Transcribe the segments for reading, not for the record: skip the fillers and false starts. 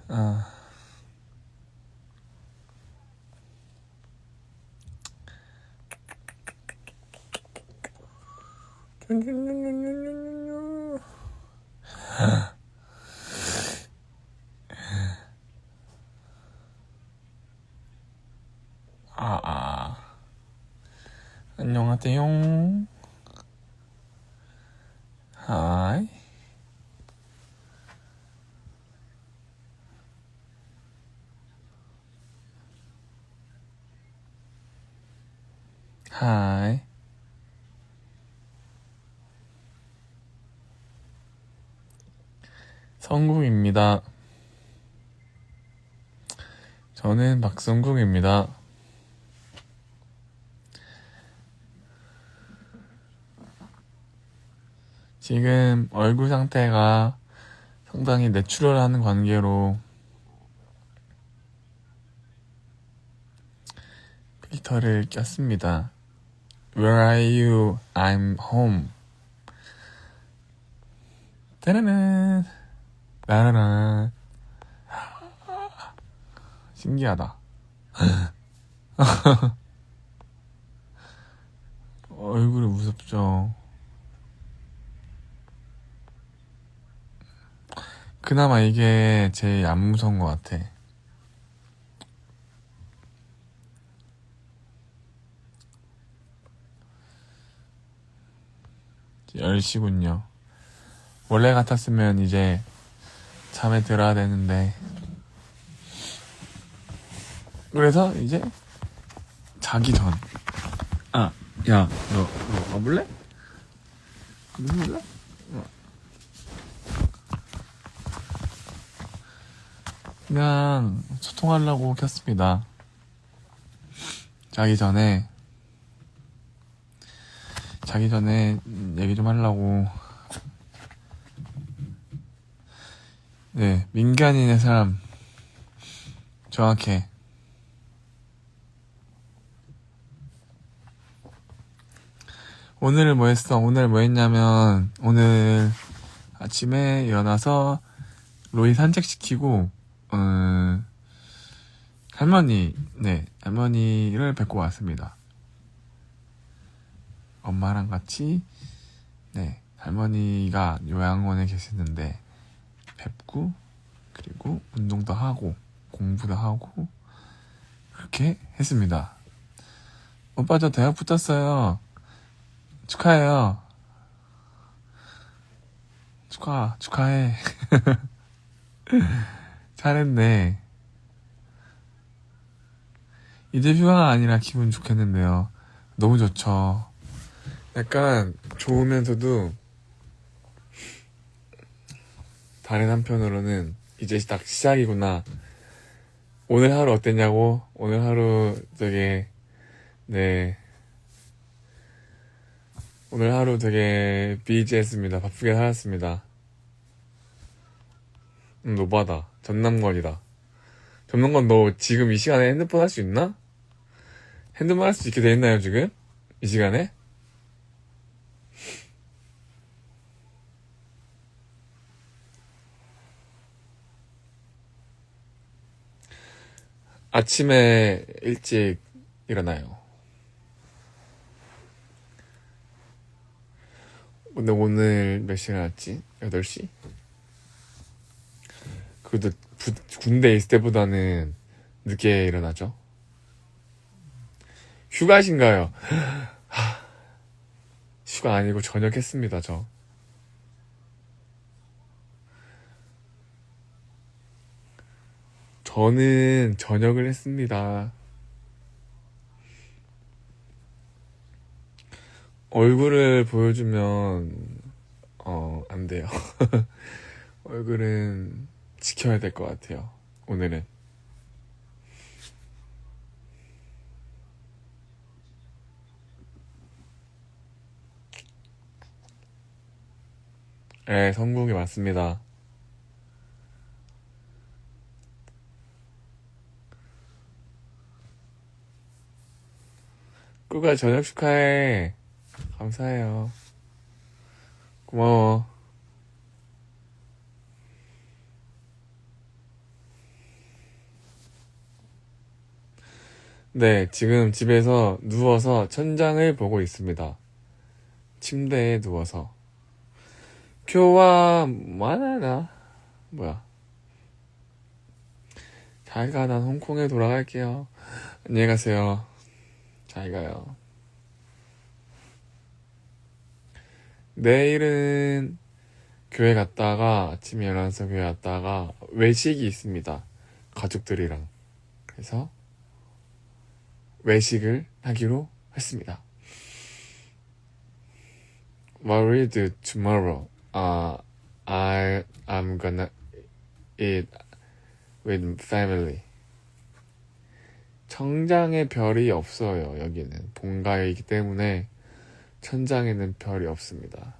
아, 아, 안녕하세요. 하이. 하이. 성국입니다. 저는 박성국입니다. 지금 얼굴 상태가 상당히 내추럴한 관계로 필터를 꼈습니다. Where are you? I'm home. 따라란. 따라란. 신기하다. 얼굴이 무섭죠. 그나마 이게 제일 안 무서운 것 같아. 이제 10시군요. 원래 같았으면 이제 잠에 들어야 되는데, 그래서 이제 자기 전. 아, 야, 너 와볼래? 와볼래? 그냥 소통하려고 켰습니다. 자기 전에 얘기 좀 하려고. 네, 민간인의 삶 정확해. 오늘은 뭐 했어? 오늘 뭐 했냐면, 오늘 아침에 일어나서 로이 산책시키고 할머니를 뵙고 왔습니다. 엄마랑 같이, 할머니가 요양원에 계시는데 뵙고, 그리고 운동도 하고 공부도 하고 그렇게 했습니다. 오빠 저 대학 붙었어요. 축하해요. 축하해. 잘했네. 이제 휴가가 아니라 기분 좋겠는데요. 너무 좋죠. 약간 좋으면서도 다른 한편으로는 이제 딱 시작이구나. 오늘 하루 어땠냐고? 오늘 하루 오늘 하루 되게 비지했습니다. 바쁘게 살았습니다. 노바다. 전남걸이다. 전남건 너 지금 이 시간에 핸드폰 할 수 있나? 핸드폰 할 수 있게 돼 있나요, 지금? 이 시간에? 아침에 일찍 일어나요. 근데 오늘 몇 시에 일어났지? 8시? 그래도 군대에 있을 때보다는 늦게 일어나죠. 휴가신가요? 휴가 아니고 전역했습니다, 저. 저는 전역을 했습니다. 얼굴을 보여주면 안 돼요. 얼굴은 지켜야 될 것 같아요. 오늘은. 네, 성국이 맞습니다. 꾸가 저녁 축하해. 감사해요. 고마워. 네, 지금 집에서 누워서 천장을 보고 있습니다. 침대에 누워서. 교와, 뭐하나? 뭐야. 잘 가, 난 홍콩에 돌아갈게요. 안녕히 가세요. 잘 가요. 내일은 교회 갔다가, 아침에 일어나서 교회 갔다가, 외식이 있습니다. 가족들이랑. 그래서, 외식을 하기로 했습니다. What will you do tomorrow? I'm gonna eat with family. 천장에 별이 없어요. 여기는 본가이기 때문에 천장에는 별이 없습니다.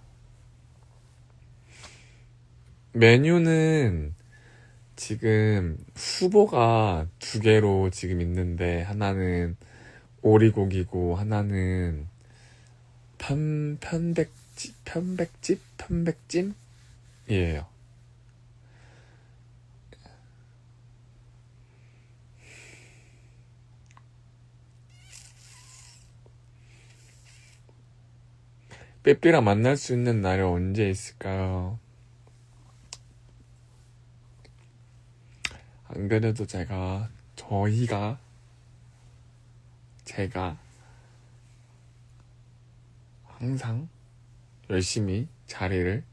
메뉴는 지금 후보가 2개로 지금 있는데 하나는 오리고기고 하나는 편백찜이에요. 빼삐랑 만날 수 있는 날이 언제 있을까요? 안 그래도 제가 항상 열심히 자리를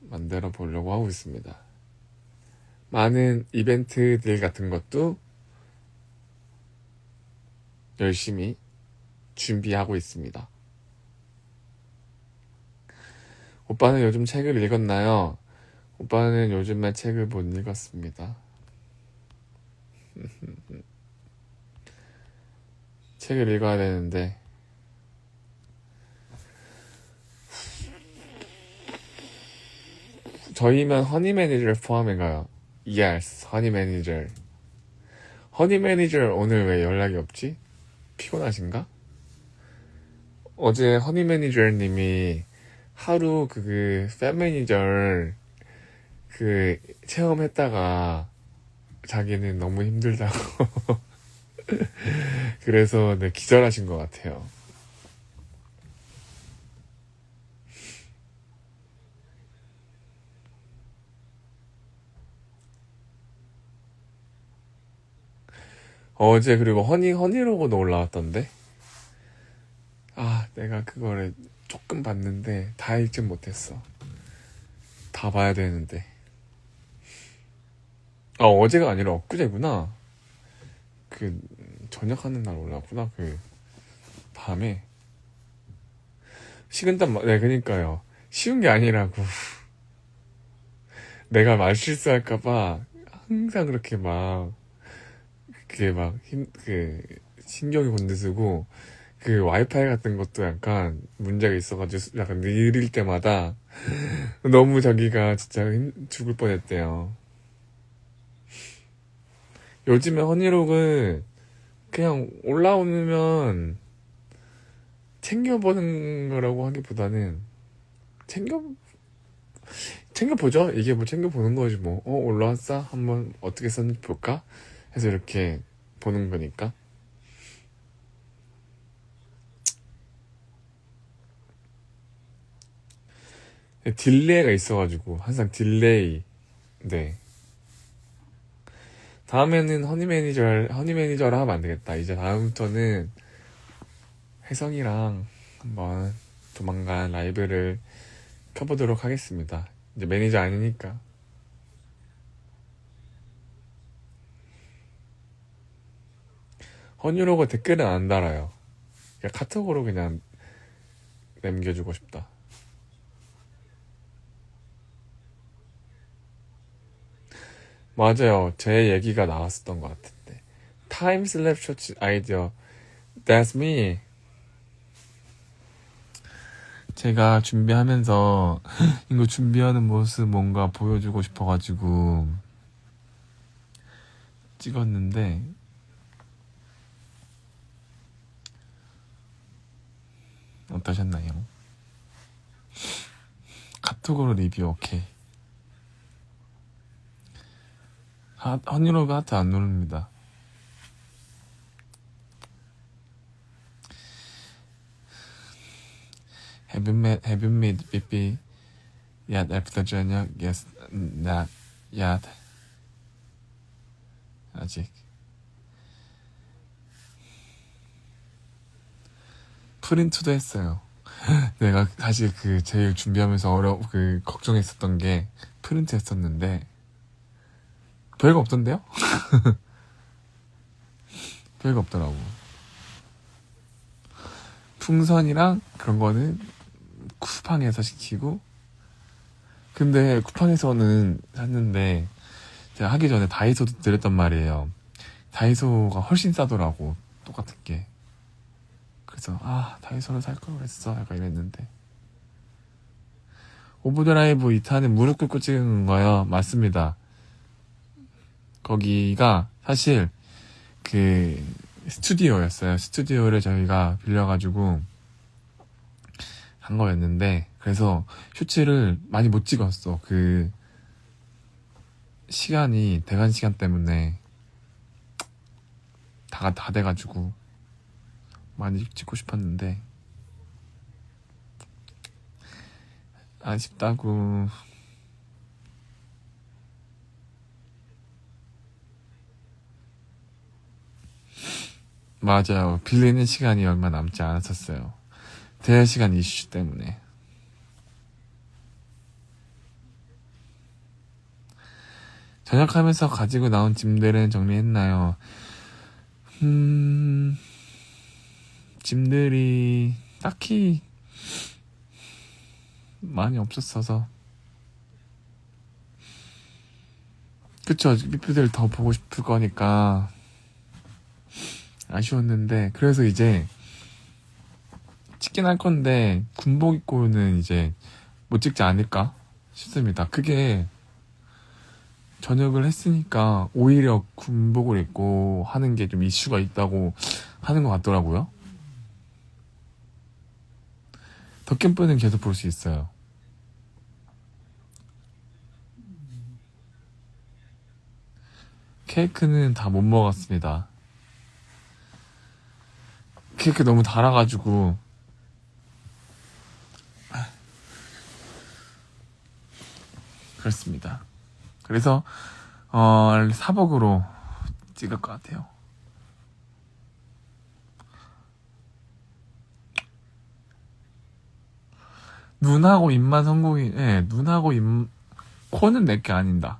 만들어 보려고 하고 있습니다. 많은 이벤트들 같은 것도 열심히 준비하고 있습니다. 오빠는 요즘 책을 읽었나요? 오빠는 요즘에 책을 못 읽었습니다. 책을 읽어야 되는데 저희만 허니 매니저를 포함해가요. Yes, 허니 매니저. 허니 매니저 오늘 왜 연락이 없지? 피곤하신가? 어제 허니 매니저님이 하루 팬 매니저 체험했다가 자기는 너무 힘들다고 그래서 네, 기절하신 것 같아요. 어제 그리고 허니로고도 올라왔던데 내가 그거를 조금 봤는데 다 읽진 못했어. 다 봐야 되는데 어제가 아니라 엊그제구나. 저녁하는 날 올라왔구나. 밤에 식은땀 네 그니까요. 쉬운 게 아니라고. 내가 말 실수할까봐 항상 그렇게 신경이 곤두서고 와이파이 같은 것도 약간 문제가 있어가지고 약간 느릴 때마다 너무 자기가 진짜 죽을 뻔했대요. 요즘에 허니록은 그냥 올라오면 챙겨보는 거라고 하기보다는 챙겨보죠. 이게 뭐 챙겨보는 거지 뭐. 올라왔어? 한번 어떻게 썼는지 볼까? 해서 이렇게 보는 거니까. 딜레이가 있어가지고 항상 딜레이. 네. 다음에는 허니 매니저를 하면 안 되겠다. 이제 다음부터는 혜성이랑 한번 조만간 라이브를 켜보도록 하겠습니다. 이제 매니저 아니니까. 허니로고 댓글은 안 달아요. 그냥 카톡으로 그냥 남겨주고 싶다. 맞아요. 제 얘기가 나왔었던 것 같은데. 타임슬랩 쇼츠 아이디어. That's me. 제가 준비하면서 이거 준비하는 모습 뭔가 보여주고 싶어가지고 찍었는데 어떠셨나요? 카톡으로 리뷰 오케이. 허니로그 하트 안 누릅니다. have you made 삐삐 yet after 저녁? Yes, not yet. 아직. 프린트도 했어요. 내가 사실 그 제일 준비하면서 걱정했었던 게 프린트 했었는데 별거 없던데요? 별거 없더라고. 풍선이랑 그런 거는 쿠팡에서 시키고, 근데 쿠팡에서는 샀는데 제가 하기 전에 다이소도 들렸단 말이에요. 다이소가 훨씬 싸더라고, 똑같은 게. 그래서 다이소를 살 걸 그랬어 약간 이랬는데. 오브드라이브 2탄은 무릎 꿇고 찍은 거요. 맞습니다. 거기가 사실 그 스튜디오였어요. 스튜디오를 저희가 빌려가지고 한 거였는데, 그래서 쇼츠를 많이 못 찍었어. 그 시간이 대관 시간 때문에 다 돼가지고 많이 찍고 싶었는데 아쉽다고. 맞아요. 빌리는 시간이 얼마 남지 않았었어요. 대여 시간 이슈 때문에. 전역하면서 가지고 나온 짐들은 정리했나요? 짐들이 딱히 많이 없었어서. 그쵸, 삐삐들 더 보고 싶을 거니까 아쉬웠는데, 그래서 이제 찍긴 할 건데 군복 입고는 이제 못 찍지 않을까 싶습니다. 그게 전역을 했으니까 오히려 군복을 입고 하는 게 좀 이슈가 있다고 하는 것 같더라고요. 덕캠프는 계속 볼 수 있어요. 케이크는 다 못 먹었습니다. 케이크 너무 달아가지고. 그렇습니다. 그래서 사복으로 찍을 것 같아요. 눈하고 입만 성공이, 눈하고 코는 내게 아닌다.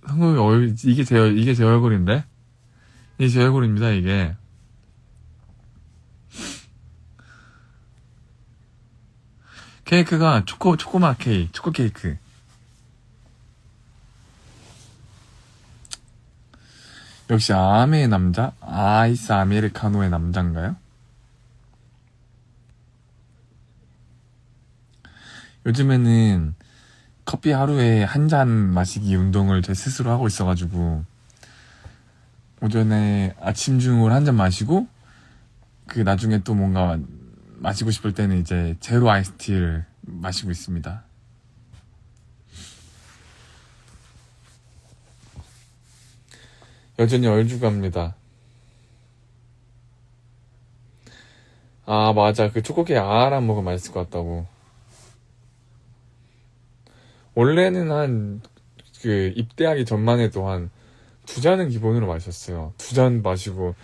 성공이 이게 제 얼굴인데? 이게 제 얼굴입니다, 이게. 케이크가 초코맛 초코 케이크. 역시 아메의 남자? 아이스 아메리카노의 남자인가요? 요즘에는 커피 하루에 한 잔 마시기 운동을 제 스스로 하고 있어가지고, 오전에 아침 중으로 한 잔 마시고, 나중에 또 뭔가 마시고 싶을 때는 이제 제로 아이스티를 마시고 있습니다. 여전히 얼죽합니다. 맞아. 그 초코케이크 아랑 먹으면 맛있을 것 같다고. 원래는 입대하기 전만 해도 한 2잔은 기본으로 마셨어요. 2잔 마시고,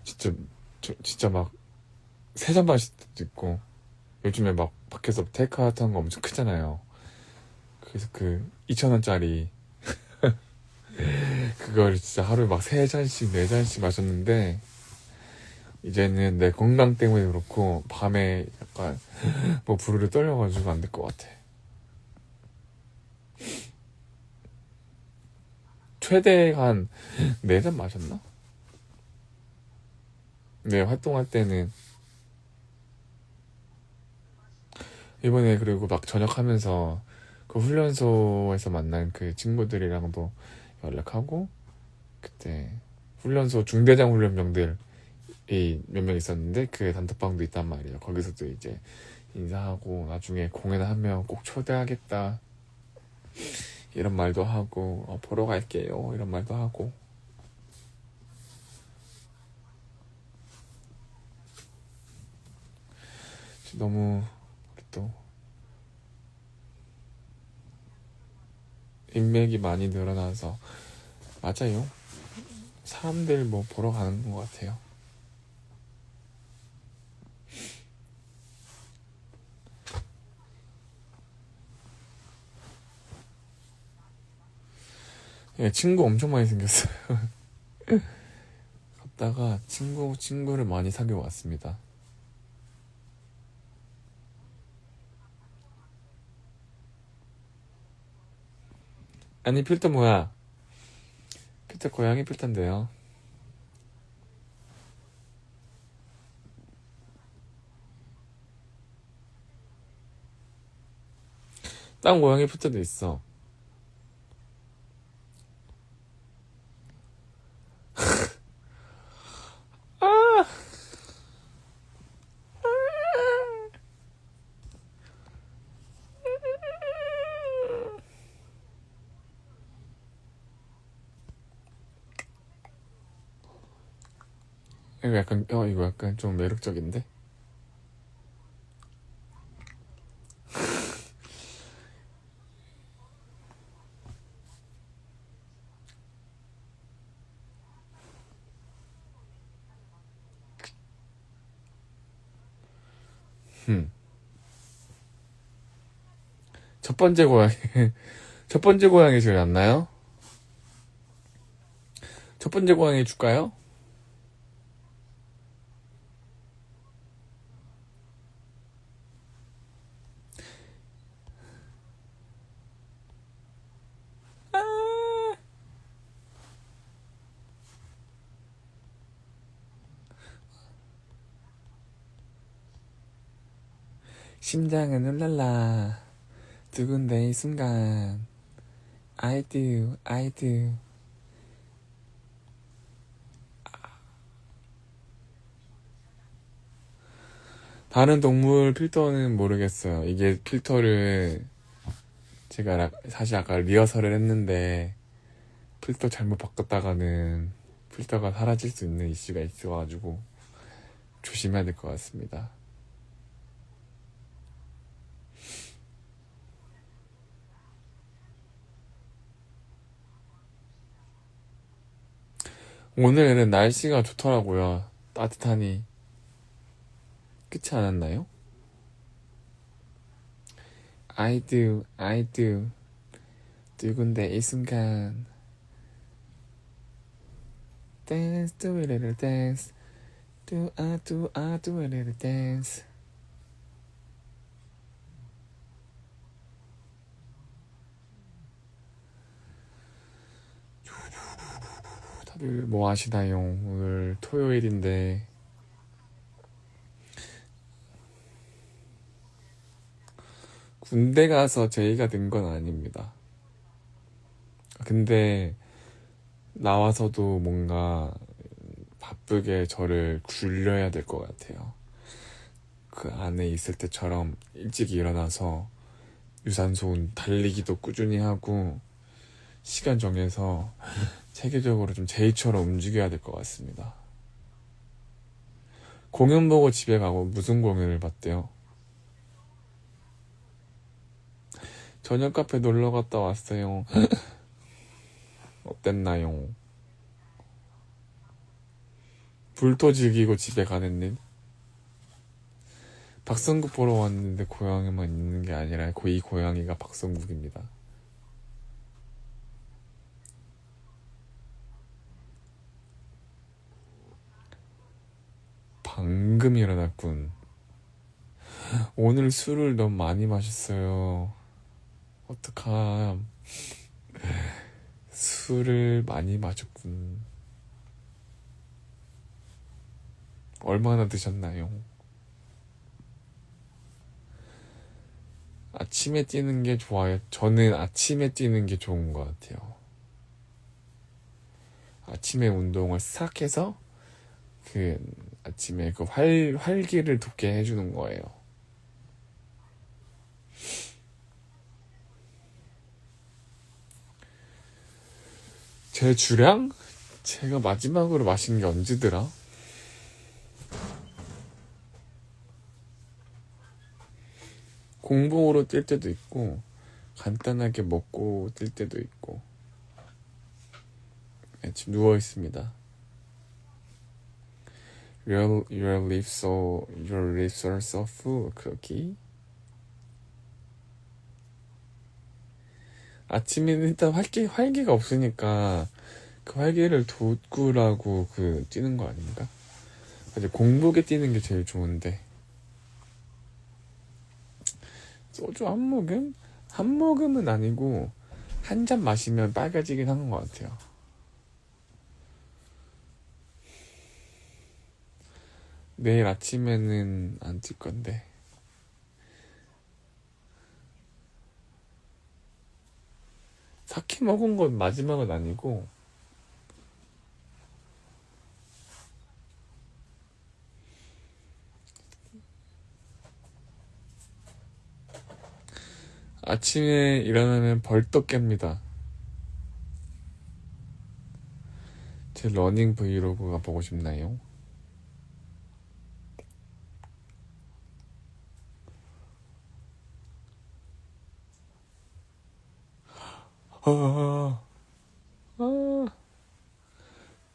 진짜 막, 3잔 마실 때도 있고, 요즘에 막 밖에서 테이크아웃 하는 거 엄청 크잖아요. 그래서 2,000원짜리 그걸 진짜 하루에 막 3잔씩 4잔씩 마셨는데, 이제는 내 건강 때문에 그렇고 밤에 약간 뭐 부르르 떨려가지고 안 될 것 같아. 최대 한 4잔 마셨나? 네, 활동할 때는. 이번에 그리고 막 전역하면서 그 훈련소에서 만난 그 친구들이랑도 연락하고, 그때 훈련소 중대장 훈련병들이 몇 명 있었는데 그 단톡방도 있단 말이에요. 거기서도 이제 인사하고, 나중에 공연하면 꼭 초대하겠다 이런 말도 하고, 보러 갈게요 이런 말도 하고. 너무 또 인맥이 많이 늘어나서 맞아요. 사람들 뭐 보러 가는 것 같아요. 예, 친구 엄청 많이 생겼어요. 갔다가 친구를 많이 사귀어 왔습니다. 아니 필터 뭐야? 필터 고양이 필터인데요. 딴 고양이 필터도 있어. 이거 약간 좀 매력적인데? 첫 번째 고양이, 첫 번째 고양이 제일 낫나요? 첫 번째 고양이 줄까요? 심장은 울랄라 두근데 이 순간 I do 다른 동물 필터는 모르겠어요. 이게 필터를 제가 사실 아까 리허설을 했는데 필터 잘못 바꿨다가는 필터가 사라질 수 있는 이슈가 있어가지고 조심해야 될 것 같습니다. 오늘은 날씨가 좋더라고요. 따뜻하니. 그렇지 않았나요? I do 누군데 이 순간 Dance, do a little dance do a little dance 다들 뭐 하시나요? 오늘 토요일인데 군대 가서 제의가 된 건 아닙니다. 근데 나와서도 뭔가 바쁘게 저를 굴려야 될 것 같아요. 그 안에 있을 때처럼 일찍 일어나서 유산소 달리기도 꾸준히 하고 시간 정해서 체계적으로 좀 제이처럼 움직여야 될 것 같습니다. 공연 보고 집에 가고 무슨 공연을 봤대요? 저녁 카페 놀러 갔다 왔어요. 어땠나요? 불토 즐기고 집에 가는 일? 박성국 보러 왔는데 고양이만 있는 게 아니라 이 고양이가 박성국입니다. 방금 일어났군. 오늘 술을 너무 많이 마셨어요. 어떡함. 술을 많이 마셨군. 얼마나 드셨나요? 아침에 뛰는 게 좋아요. 저는 아침에 뛰는 게 좋은 것 같아요. 아침에 운동을 싹 해서 아침에 활기를 돋게 해주는 거예요. 제 주량? 제가 마지막으로 마신 게 언제더라? 공복으로 뛸 때도 있고 간단하게 먹고 뛸 때도 있고. 네, 지금 누워 있습니다. Your lips are so full, cookie. 아침에는 일단 활기가 없으니까 그 활기를 돋구라고 뛰는 거 아닌가? 이제 공복에 뛰는 게 제일 좋은데. 소주 한 모금? 한 모금은 아니고 한 잔 마시면 빨개지긴 하는 것 같아요. 내일 아침에는 안 뛸 건데. 사케 먹은 건 마지막은 아니고 아침에 일어나면 벌떡 깹니다. 제 러닝 브이로그가 보고 싶나요?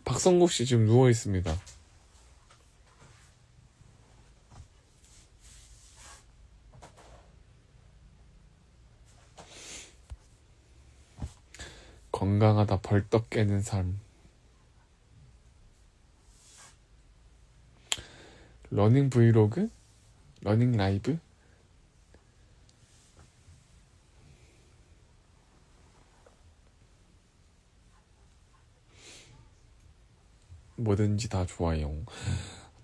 박성국 씨 지금 누워 있습니다. 건강하다 벌떡 깨는 삶. 러닝 브이로그? 러닝 라이브? 뭐든지 다 좋아요.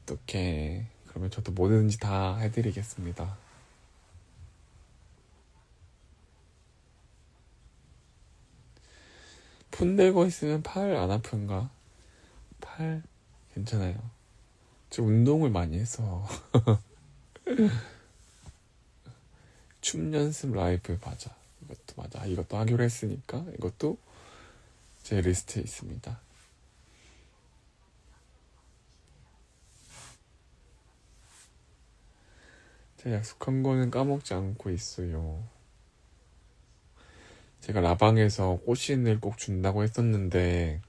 어떡해. 그러면 저도 뭐든지 다 해드리겠습니다. 폰 들고 있으면 팔 안 아픈가? 팔 괜찮아요. 저 운동을 많이 해서. 춤 연습 라이브 맞아. 이것도 맞아. 이것도 하기로 했으니까 이것도 제 리스트에 있습니다. 제가 약속한 거는 까먹지 않고 있어요. 제가 라방에서 꽃신을 꼭 준다고 했었는데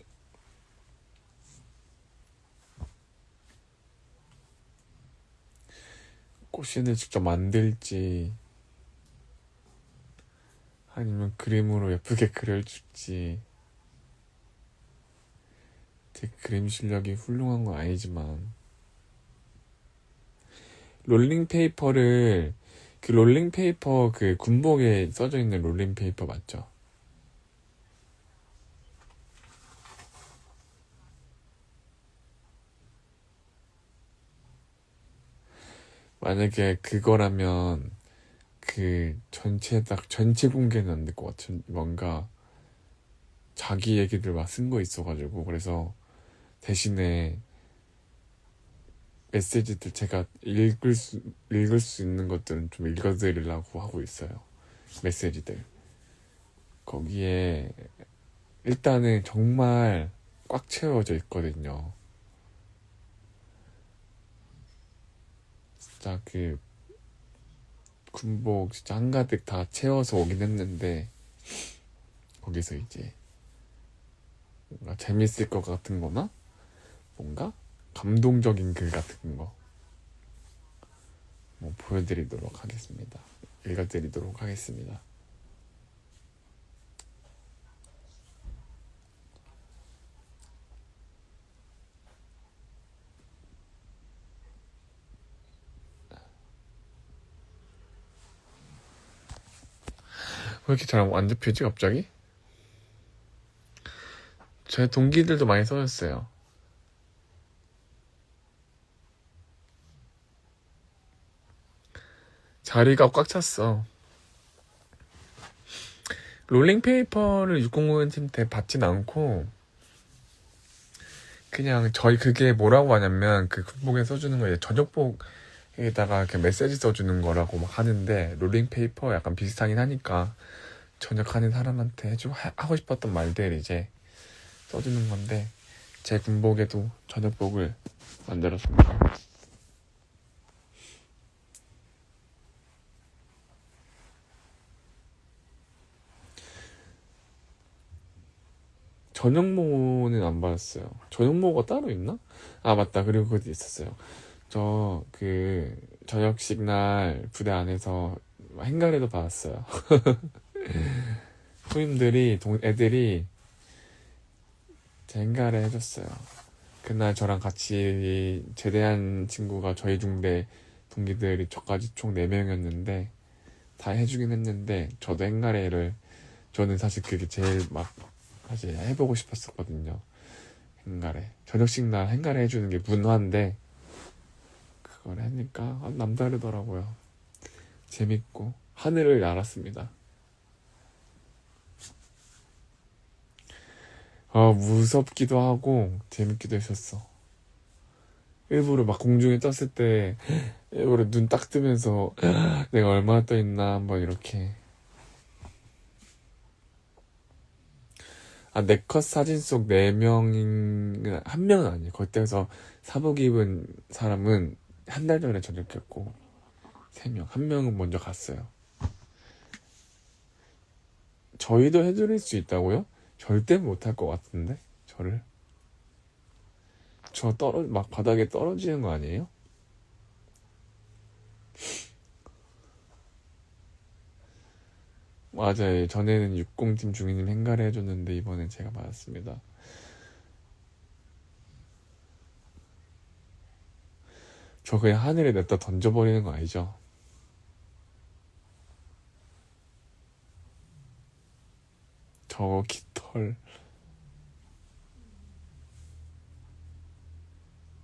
꽃신을 직접 만들지 아니면 그림으로 예쁘게 그려줄지. 제 그림 실력이 훌륭한 건 아니지만 롤링페이퍼를 롤링페이퍼 군복에 써져 있는 롤링페이퍼 맞죠? 만약에 그거라면 전체 공개는 안 될 것 같은 뭔가 자기 얘기들 막 쓴 거 있어가지고 그래서 대신에 메시지들 제가 읽을 수 있는 것들은 좀 읽어드리려고 하고 있어요. 메시지들. 거기에 일단은 정말 꽉 채워져 있거든요. 진짜 군복 진짜 한가득 다 채워서 오긴 했는데 거기서 이제 뭔가 재밌을 것 같은 거나 뭔가 감동적인 글 같은 거 보여드리도록 하겠습니다. 읽어드리도록 하겠습니다. 왜 이렇게 잘 안 잡히지 갑자기? 제 동기들도 많이 써줬어요. 자리가 꽉 찼어. 롤링페이퍼를 609팀 받진 않고 그냥 저희 그게 뭐라고 하냐면 군복에 써주는 거 이제 저녁복에다가 이렇게 메시지 써주는 거라고 막 하는데 롤링페이퍼 약간 비슷하긴 하니까 전역하는 사람한테 하고 싶었던 말들 이제 써주는 건데 제 군복에도 저녁복을 만들었습니다. 저녁모는 안 받았어요. 저녁모가 따로 있나? 아, 맞다. 그리고 그것도 있었어요. 저 그 저녁식 날 부대 안에서 행가래도 받았어요. 후임들이 애들이 제 행가래 해줬어요. 그날 저랑 같이 제대한 친구가 저희 중대 동기들이 저까지 총 4명이었는데 다 해주긴 했는데 저도 행가래를 저는 사실 그게 제일 막 사실 해보고 싶었었거든요. 행가래 저녁식 날 행가래 해주는 게 문화인데 그걸 하니까 남다르더라고요. 재밌고 하늘을 날았습니다. 무섭기도 하고 재밌기도 했었어. 일부러 막 공중에 떴을 때 일부러 눈 딱 뜨면서 내가 얼마나 떠 있나 한번 이렇게. 내 컷 사진 속 4명인 한 명은 아니에요. 거기에서 사복 입은 사람은 한 달 전에 전역했고 3명, 한 명은 먼저 갔어요. 저희도 해드릴 수 있다고요? 절대 못할 것 같은데 저를 막 바닥에 떨어지는 거 아니에요? 맞아요. 전에는 60팀 중위님 행가래 해줬는데 이번엔 제가 받았습니다. 저 그냥 하늘에 냈다 던져버리는 거 아니죠? 저 깃털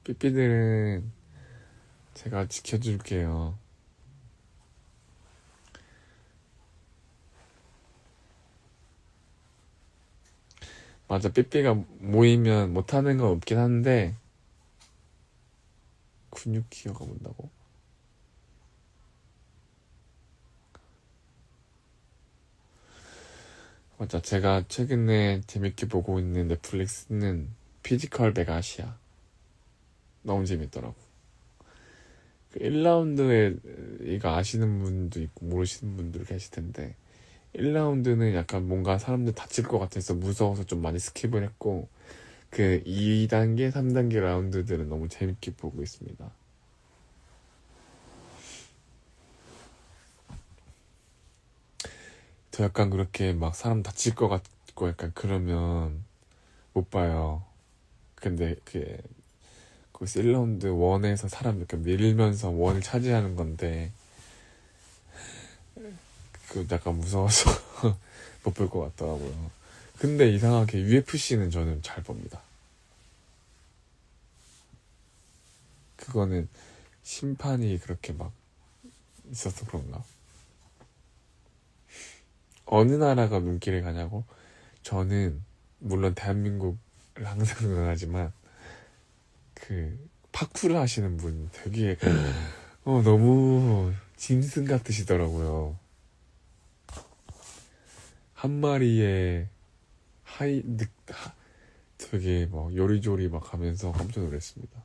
삐삐들은 제가 지켜줄게요. 맞아, 삐삐가 모이면 못하는 건 없긴 한데 근육 기어가 본다고? 맞아, 제가 최근에 재밌게 보고 있는 넷플릭스는 피지컬 백아시아. 너무 재밌더라고. 그 1라운드에 이거 아시는 분도 있고 모르시는 분들 계실 텐데 1라운드는 약간 뭔가 사람들 다칠 것 같아서 무서워서 좀 많이 스킵을 했고 그 2단계, 3단계 라운드들은 너무 재밌게 보고 있습니다. 저 약간 그렇게 막 사람 다칠 것 같고 약간 그러면 못 봐요. 근데 거기서 1라운드 원에서 사람 이렇게 밀면서 원을 차지하는 건데 그 약간 무서워서 못 볼 것 같더라고요. 근데 이상하게 UFC는 저는 잘 봅니다. 그거는 심판이 그렇게 막 있어서 그런가? 어느 나라가 눈길을 가냐고? 저는 물론 대한민국을 항상 생각하지만 그 파쿠르 하시는 분 되게 너무 짐승 같으시더라고요. 한 마리에 되게 막 요리조리 막 하면서 깜짝 놀랐습니다.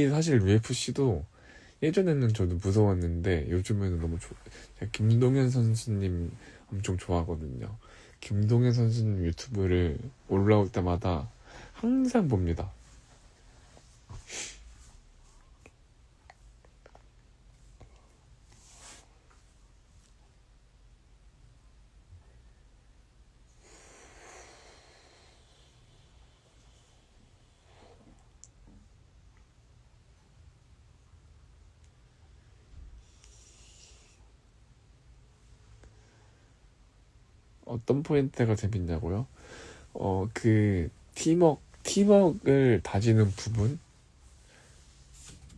사실 UFC도 예전에는 저도 무서웠는데 요즘에는 너무 제가 김동현 선수님 엄청 좋아하거든요. 김동현 선수님 유튜브를 올라올 때마다 항상 봅니다. 어떤 포인트가 재밌냐고요? 그 팀워크를 다지는 부분?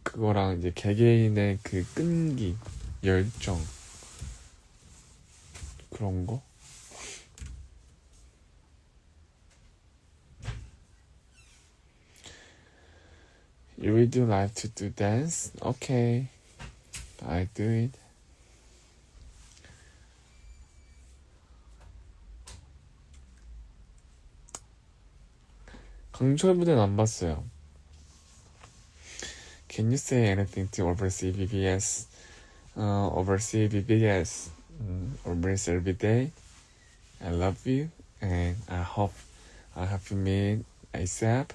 그거랑 이제 개개인의 그 끈기, 열정, 그런 거? Would you like to do dance? Okay, I do it. 강철 부대는 안 봤어요. Can you say anything to oversee BBS? oversee BBS, always every day. I love you, and I hope you meet ASAP.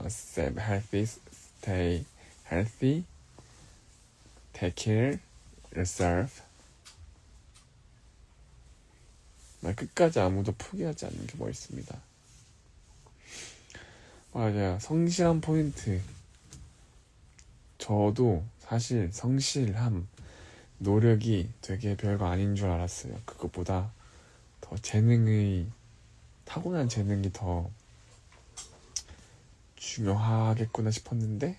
Stay healthy, stay healthy. Take care yourself. 끝까지 아무도 포기하지 않는 게 멋있습니다. 맞아요. 성실한 포인트. 저도 사실 성실함, 노력이 되게 별거 아닌 줄 알았어요. 그것보다 더 타고난 재능이 더 중요하겠구나 싶었는데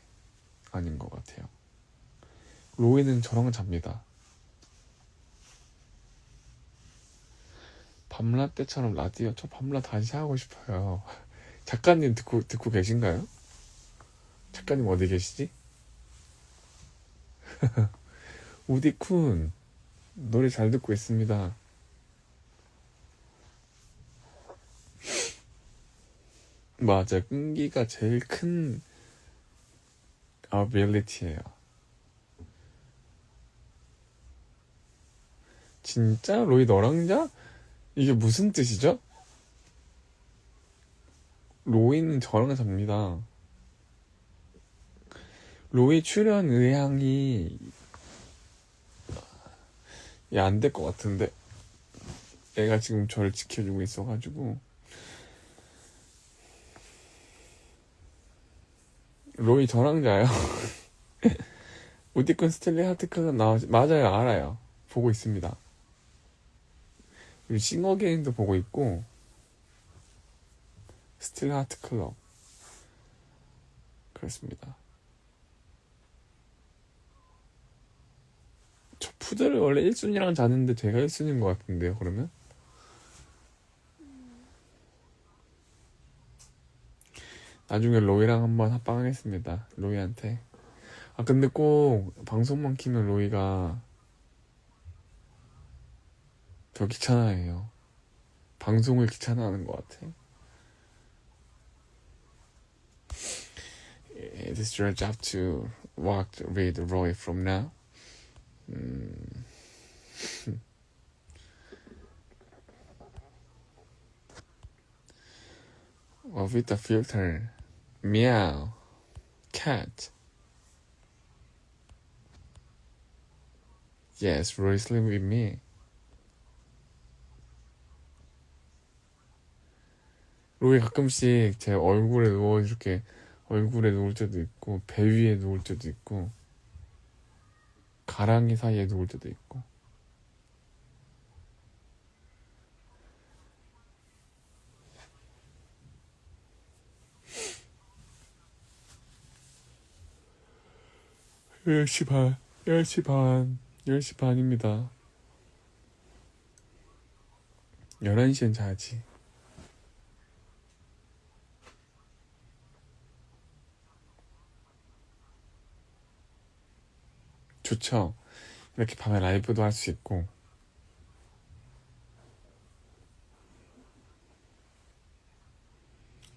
아닌 것 같아요. 로이는 저랑 잡니다. 밤라 때처럼 라디오, 저 밤라 다시 하고 싶어요. 작가님 듣고 계신가요? 작가님 어디 계시지? 우디쿤 노래 잘 듣고 있습니다. 맞아, 끈기가 제일 큰 ability예요. 진짜? 로이 너랑 자? 이게 무슨 뜻이죠? 로이는 저랑 잡니다. 로이 출연 의향이 안 될 것 같은데 애가 지금 저를 지켜주고 있어가지고. 로이 저랑 자요. 우디콘 스텔리 하트크가 나오지. 맞아요, 알아요. 보고 있습니다. 그리고 싱어게인도 보고 있고 스틸 하트 클럽 그렇습니다. 저 푸들을 원래 1순위랑 자는데 제가 1순위인 것 같은데요. 그러면 나중에 로이랑 한번 합방하겠습니다. 로이한테. 근데 꼭 방송만 키면 로이가 더 귀찮아해요. 방송을 귀찮아하는 것 같아. It is your job to walk with Roy from now. With the filter. Meow. Cat. Yes, Roy sleep with me. 로이 가끔씩 제 얼굴에 누울 때도 있고 배 위에 누울 때도 있고 가랑이 사이에 누울 때도 있고. (10시 반입니다) 11시엔 자야지. 좋죠. 이렇게 밤에 라이브도 할 수 있고.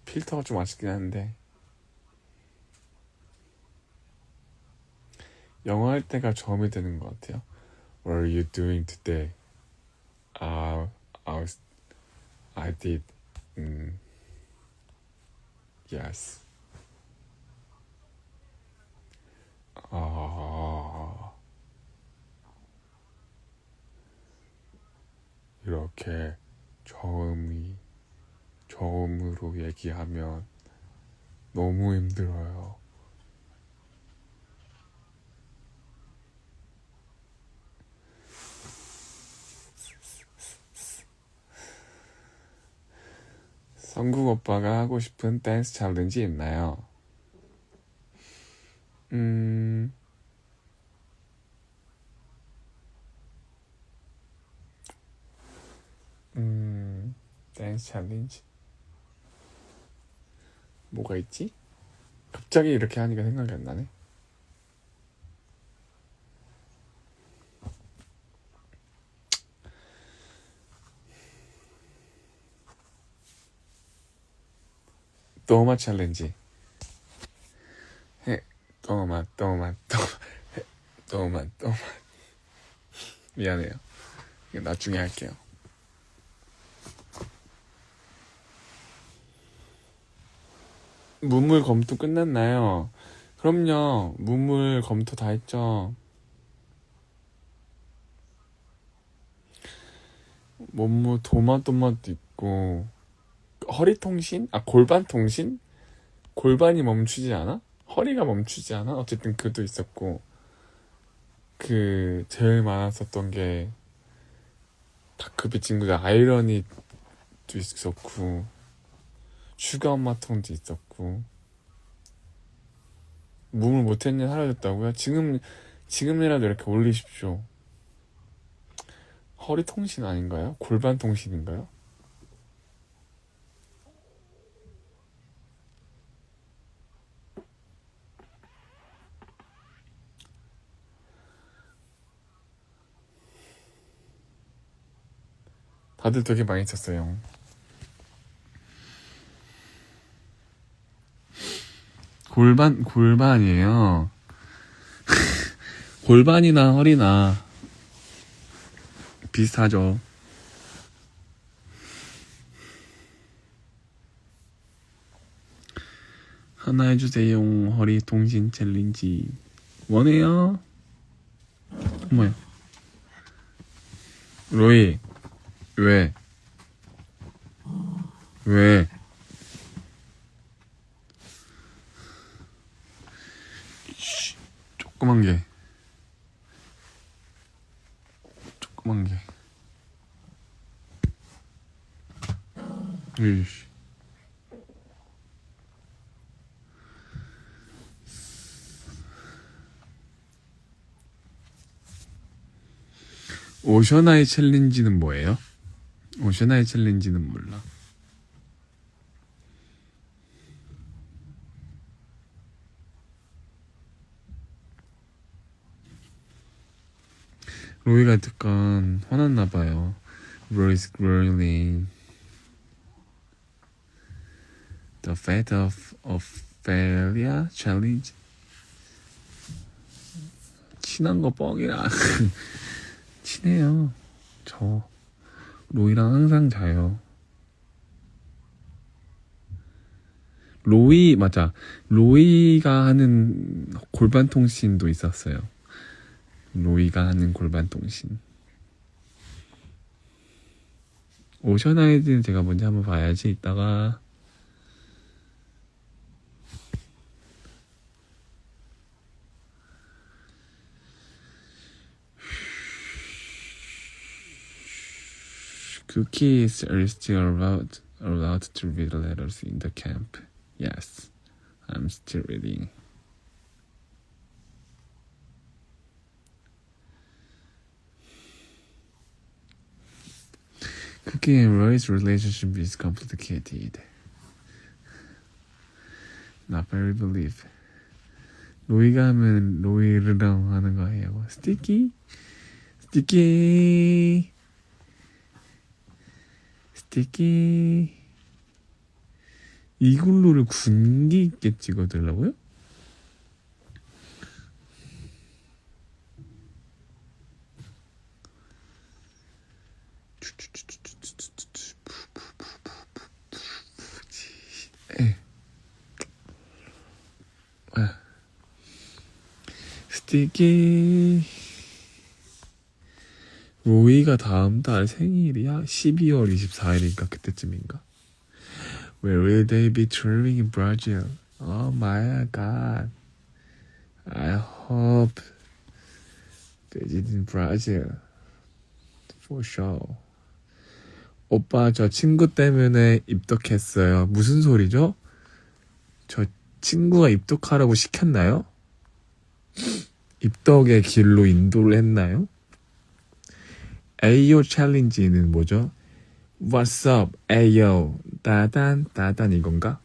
필터가 좀 아쉽긴 한데 영어 할 때가 저음이 되는 것 같아요. What are you doing today? I did. Yes. 이렇게 저음으로 얘기하면 너무 힘들어요. 성국 오빠가 하고 싶은 댄스 챌린지 있나요? 댄스 챌린지 뭐가 있지? 갑자기 이렇게 하니까 생각이 안 나네. 또마 챌린지. 또마 너무만. 미안해요. 이거 나중에 할게요. 문물 검토 끝났나요? 그럼요. 문물 검토 다 했죠. 뭐뭐 도마도마도 있고 허리통신? 골반통신? 골반이 멈추지 않아? 허리가 멈추지 않아? 어쨌든 그도 있었고 제일 많았었던 게 다크비 친구들 아이러니도 있었고 슈가 엄마 통도 있었고 몸을 못했는 사라졌다고요? 지금이라도 이렇게 올리십시오. 허리 통신 아닌가요? 골반 통신인가요? 다들 되게 많이 썼어요. 골반이에요. 골반이나 허리나 비슷하죠. 하나 해주세요. 허리 통신 챌린지 원해요? 어머야. 로이 왜? 조그만 게 으이씨. 오션아이 챌린지는 뭐예요? 오션아이 챌린지는 몰라. 로이가 약간 화났나봐요. Roy's grilling. The Fate of Ophelia Challenge. 친한 거 뻥이라. 친해요. 저 로이랑 항상 자요. 맞아. 로이가 하는 골반 통신도 있었어요. 로이가 하는 골반 통신. 오션 아이즈는 제가 먼저 한번 봐야지. 이따가 Cookies are still allowed to read letters in the camp. Yes, I'm still reading. Cookie and Roy's relationship is complicated. Not very believe. 로이가 하면 로이르랑 하는 거예요. 스티키. 이글루를 군기 있게 찍어달라고요? 스티키. 로이가 다음 달 생일이야? 12월 24일인가 그때쯤인가? Where will they be touring in Brazil? Oh my god. I hope they did in Brazil. For sure. 오빠 저 친구 때문에 입덕했어요. 무슨 소리죠? 저 친구가 입덕하라고 시켰나요? 입덕의 길로 인도를 했나요? 에이요 챌린지는 뭐죠? What's up, 에이요 따단 이건가?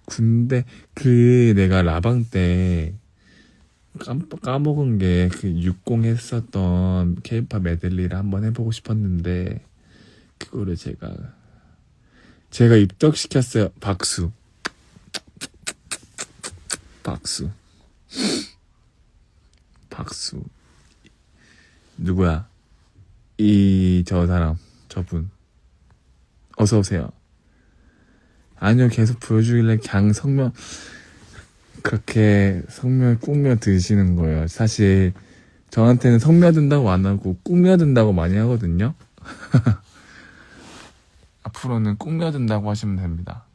근데 내가 라방 때 까먹은 게 60 했었던 K-pop 메들리를 한번 해보고 싶었는데 그거를 제가 입덕시켰어요. 박수. 박수. 누구야? 저 사람, 저분. 어서오세요. 아니요, 계속 보여주길래 그냥 그렇게 성명 꾸며 드시는 거예요. 사실, 저한테는 성며든다고 안 하고, 꾸며든다고 많이 하거든요? 앞으로는 꾸며든다고 하시면 됩니다.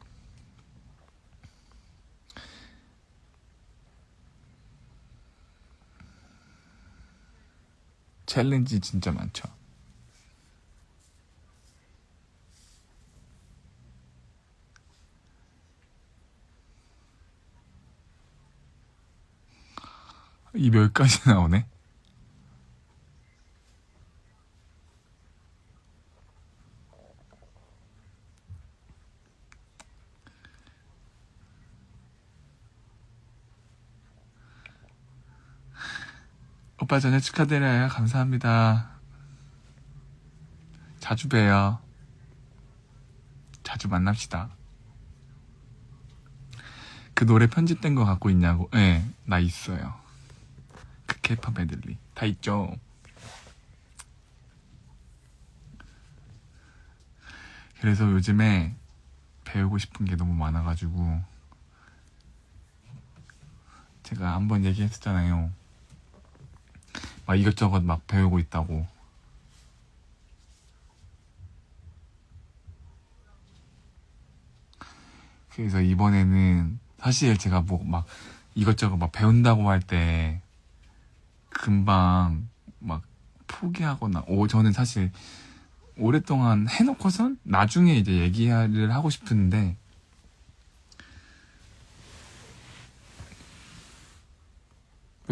챌린지 진짜 많죠. 이 몇 가지 나오네? 오빠 전에 축하드려요. 감사합니다. 자주 봬요. 자주 만납시다. 그 노래 편집된 거 갖고 있냐고? 네, 나 있어요. 그 케이팝 메들리 다 있죠. 그래서 요즘에 배우고 싶은 게 너무 많아가지고 제가 한번 얘기했었잖아요. 막 이것저것 막 배우고 있다고. 그래서 이번에는 사실 제가 뭐 막 이것저것 막 배운다고 할 때 금방 막 포기하거나 저는 사실 오랫동안 해놓고선 나중에 이제 얘기를 하고 싶은데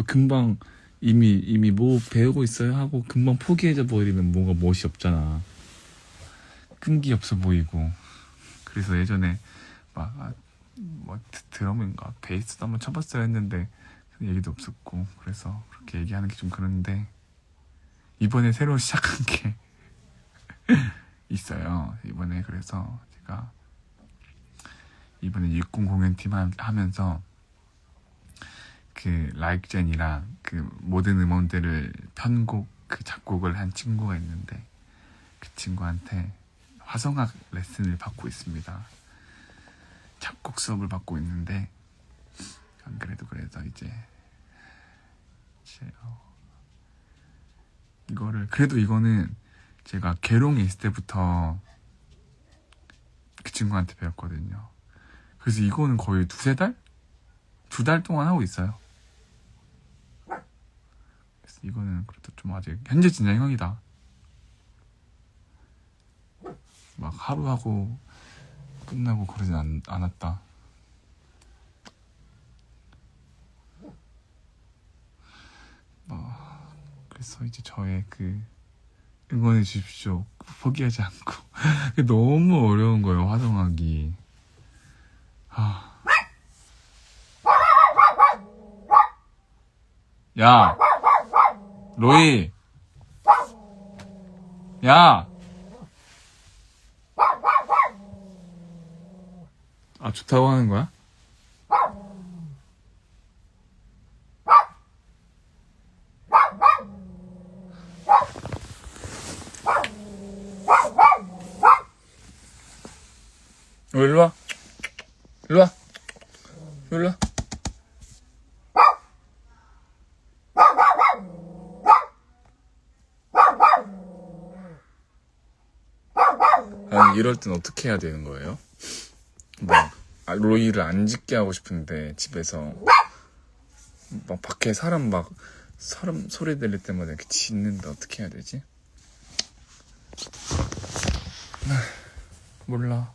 금방 이미 뭐 배우고 있어요 하고 금방 포기해져 버리면 뭔가 멋이 없잖아. 끈기 없어 보이고. 그래서 예전에 뭐 드럼인가 베이스도 한번 쳐봤어야 했는데 얘기도 없었고 그래서 그렇게 얘기하는 게 좀 그런데 이번에 새로 시작한 게 있어요. 이번에 그래서 제가 이번에 육군 공연팀 하면서 그 라이크젠이랑 그 모든 음원들을 편곡 그 작곡을 한 친구가 있는데 그 친구한테 화성학 레슨을 받고 있습니다. 작곡 수업을 받고 있는데 안 그래도 그래서 이제 이거는 제가 계룡에 있을 때부터 그 친구한테 배웠거든요. 그래서 이거는 거의 두세 달? 2달 동안 하고 있어요. 그래서 이거는 그래도 좀 아직 현재 진행형이다. 막 하루 하고 끝나고 그러진 않았다. 그래서 이제 저의 그 응원해 주십시오. 포기하지 않고. 너무 어려운 거예요, 화성하기. 야, 로이. 야. 아, 좋다고 하는 거야? 일로 와. 일로 와. 일로 와. 아니, 이럴 땐 어떻게 해야 되는 거예요? 로이를 안 짖게 하고 싶은데, 집에서. 막 밖에 사람 소리 들릴 때마다 이렇게 짖는데 어떻게 해야 되지? 몰라.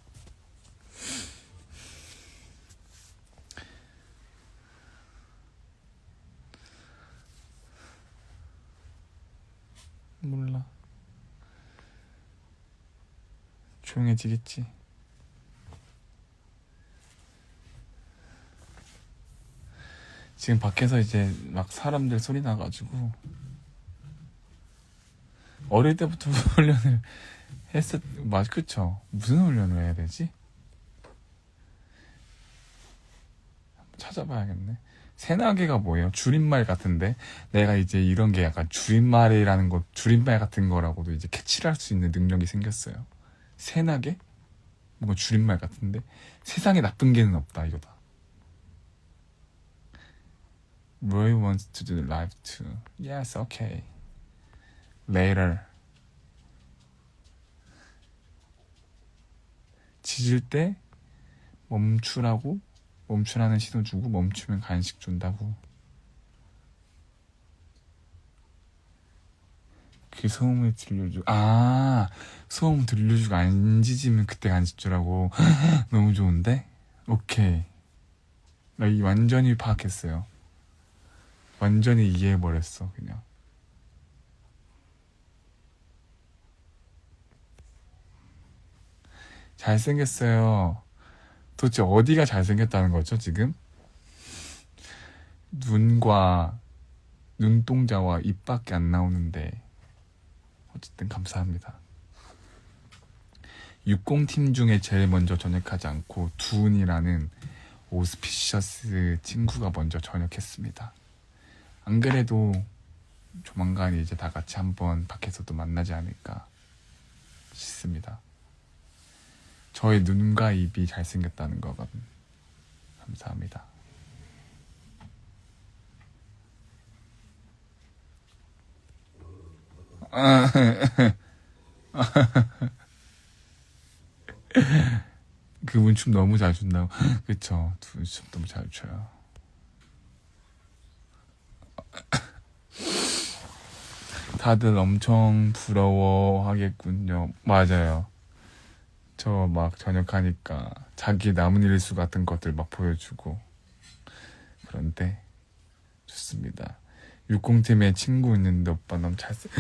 조용해지겠지. 지금 밖에서 이제 막 사람들 소리 나가지고 어릴 때부터 훈련을 그쵸? 무슨 훈련을 해야 되지? 찾아봐야겠네. 새나개가 뭐예요? 줄임말 같은데? 내가 이제 이런 게 약간 줄임말이라는 거, 줄임말 같은 거라고도 이제 캐치를 할 수 있는 능력이 생겼어요. 새나개? 뭔가 줄임말 같은데? 세상에 나쁜 개는 없다, 이거다. Roy wants to do live too. Yes, okay. Later. 짖을 때 멈추라고? 멈추라는 신호 주고 멈추면 간식 준다고. 그 소음을 들려주고 소음 들려주고 안 짖으면 그때 간식 주라고. 너무 좋은데? 오케이. 나 이 완전히 파악했어요. 완전히 이해해버렸어 그냥. 잘생겼어요. 도대체 어디가 잘생겼다는 거죠 지금? 눈과 눈동자와 입밖에 안 나오는데 어쨌든 감사합니다. 60팀 중에 제일 먼저 전역하지 않고 두은이라는 오스피셔스 친구가 먼저 전역했습니다. 안 그래도 조만간 이제 다 같이 한번 밖에서도 만나지 않을까 싶습니다. 저의 눈과 입이 잘생겼다는 거거든. 감사합니다. 그분 춤 너무 잘 춘다고. 그쵸. 두 춤 너무 잘 춰요. 다들 엄청 부러워하겠군요. 맞아요. 저 막 전역하니까 자기 남은 일수 같은 것들 막 보여주고. 그런데 좋습니다. 60팀에 친구 있는데 오빠 너무 잘생.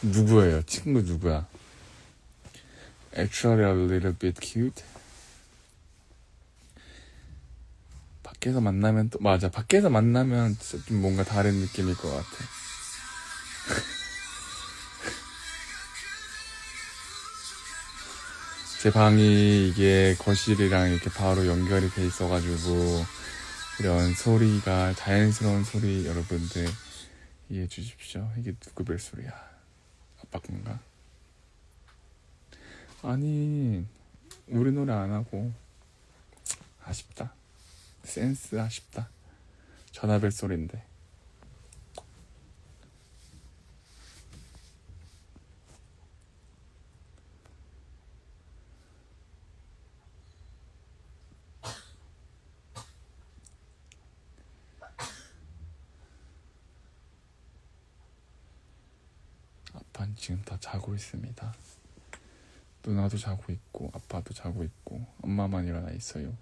누구예요? 친구 누구야? Actually a little bit cute. 밖에서 만나면 또 맞아. 밖에서 만나면 진짜 좀 뭔가 다른 느낌일 것 같아. 제 방이 이게 거실이랑 이렇게 바로 연결이 돼 있어가지고 이런 소리가 자연스러운 소리 여러분들 이해해 주십시오. 이게 누구 벨소리야? 아빠 건가? 아니 우리 노래 안 하고 아쉽다. 센스 아쉽다. 전화벨 소리인데. 아빠는 지금 다 자고 있습니다. 누나도 자고 있고 아빠도 자고 있고 엄마만 일어나 있어요.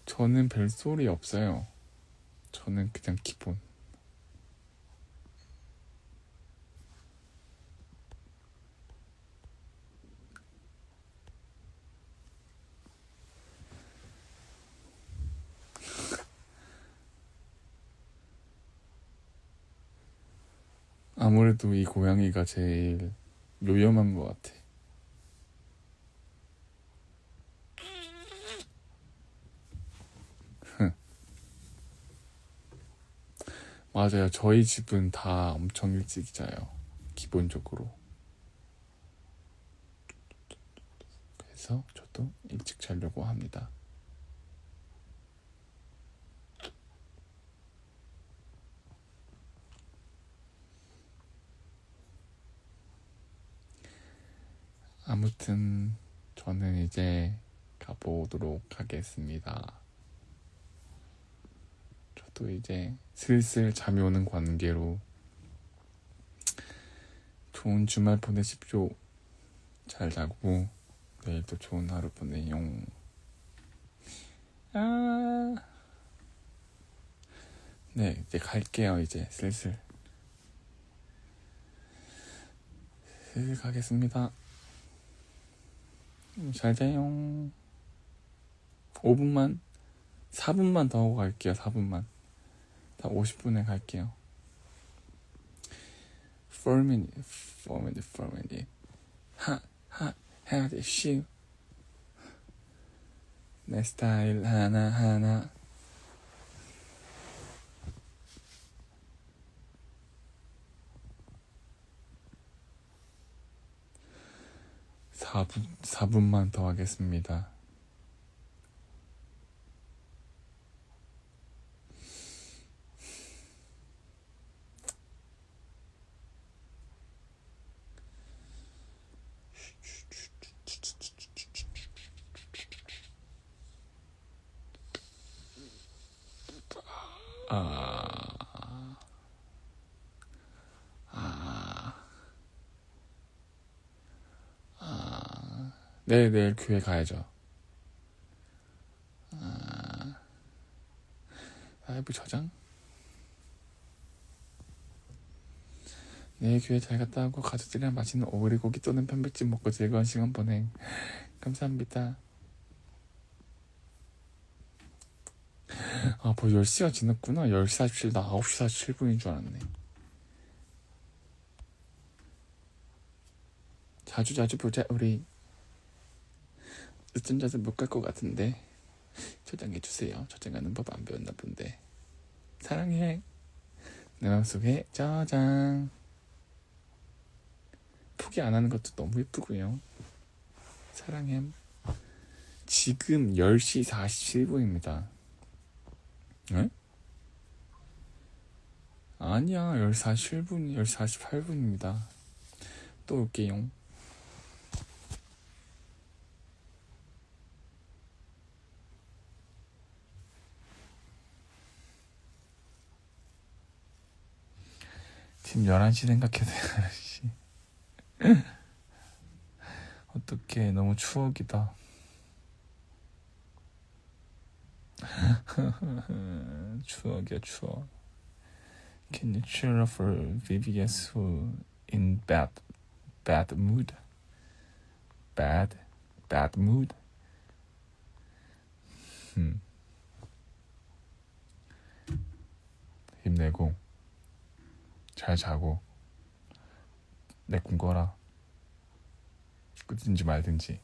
저는 벨소리 없어요. 저는 그냥 기본. 아무래도 이 고양이가 제일 요염한 것 같아. 맞아요. 저희 집은 다 엄청 일찍 자요. 기본적으로. 그래서 저도 일찍 자려고 합니다. 아무튼 저는 이제 가보도록 하겠습니다. 저도 이제 슬슬 잠이 오는 관계로 좋은 주말 보내십시오. 잘 자고 내일도 좋은 하루 보내요. 네, 이제 갈게요. 이제 슬슬 가겠습니다. 잘 자요. 5분만 4분만 더 하고 갈게요. 4분만 다 50분에 갈게요. 4minute 해야 돼. 쉬 내 스타일 하나하나. 4분만 더 하겠습니다. 내일 교회 가야죠. 라이브 저장? 내일 교회 잘 갔다 오고 가족들이랑 맛있는 오리고기 또는 편백찜 먹고 즐거운 시간 보내. 감사합니다. 벌써 10시가 지났구나. 10시 47, 나 9시 47분인 줄 알았네. 자주 보자 우리. 늦잠 자서 못 갈 것 같은데 저장해주세요. 저장하는 법 안 배웠나 본데. 사랑해. 내 맘속에 저장. 포기 안 하는 것도 너무 예쁘고요. 사랑해. 지금 10시 47분입니다. 네? 아니야, 10시 47분, 10시 48분입니다. 또 올게요. 지금 11시 생각해도 11시. 어떡해, 너무 추억이다. 추억이야, 추억. Can you cheer up for VVS who in bad mood? Bad mood? 힘내고 잘 자고 내 꿈 꿔라. 꾸든지 말든지.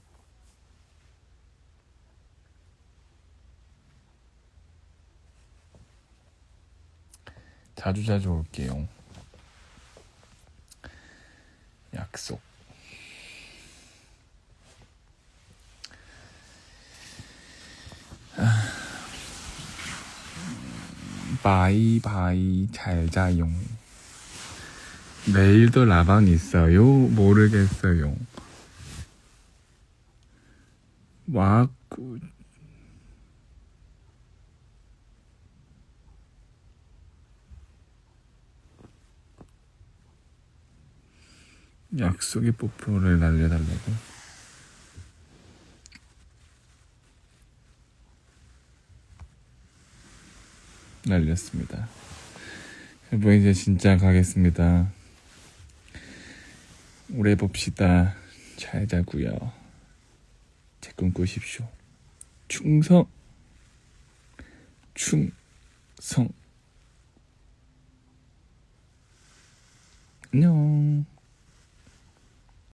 자주 올게요. 약속. 바이바이. 잘 자요. 내일도 라방 있어요? 모르겠어요. 와꾸. 약속의 뽀뽀를 날려달라고. 날렸습니다. 여러분 이제 진짜 가겠습니다. 오래 봅시다. 잘 자고요. 제 꿈 꾸십시오. 충성. 안녕.